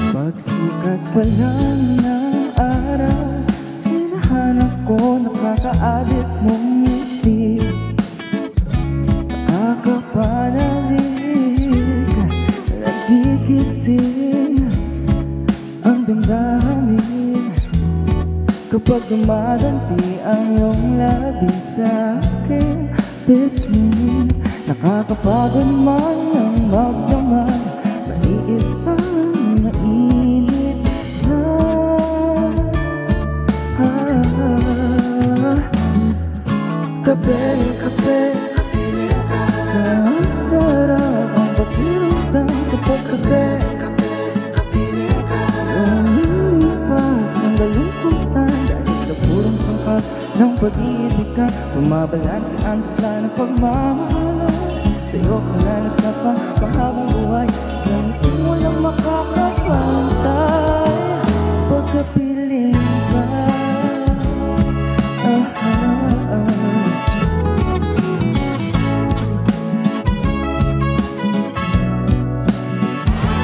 Pagsikat pa lang ng araw, hinahanap ko nakakaadit mong ngiti. Nakakapanabig, nagigising ang damdamin kapag dumadampi ang iyong labi sa aking pisngi. Nakakapagod man ang magdamag, maiip sa mainit na kape, kape, kapiling ka. Sa sarap ang pakiramdam kapag kape, kape, kapiling ka. Lumilipas ang galungkutan dahil sa purong sangkap ng pag-ibig ka. Bumabalanse ang tagla ng pagmamahalan. Sa'yo ko na nasa panghabang buhay, ganito mo lang makakapantay pagkapiling ka.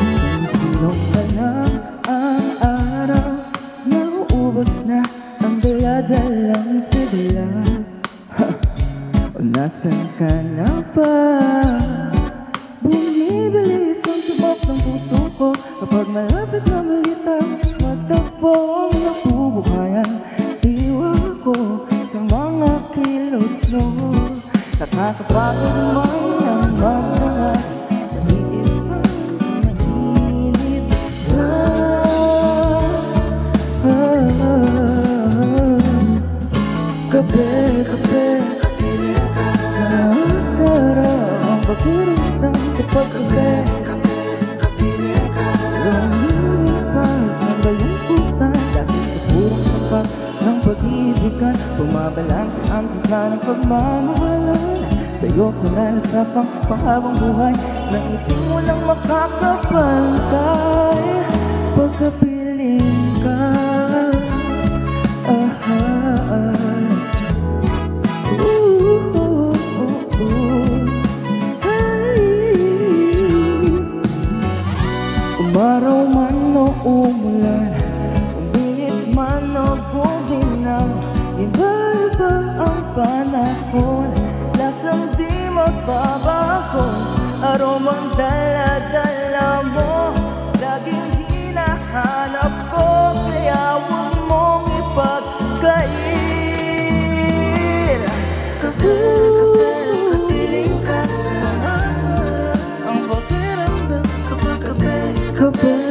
Sumisilong ka na ang araw, nauubos na ang dala-dalang sigla. O nasan ka na ba? Bumibilis ang tibok ng puso ko kapag malapit na malitang matagpo ang nabubuhayan. Iwa ko sa mga kilos mo, nakakapagod man ang magdala, maiisang mainit lang. Kape, kape, kapiling ka. Sa sarap ang pakiramdam kapag kape, kape, kapiling ka. Lumilipas ang galungkutan dahil sa purong sapat ng pag-ibigan. Bumabalanse ang tagla ng pagmamahalan. Sa'yo ko na nasa panghabang buhay, nang ngiti mo lang makakapantay pagkapiling ka. Umaraw man o umulan, uminit man o kuginang, iba-iba ang panahon, lasang di magbabago. Aromang dala-dala mo, laging hinahanap ko, kaya huwag mong ipagkain. Kape, kapiling ka. Sa sarap ang pakiramdam kapag kape, kape.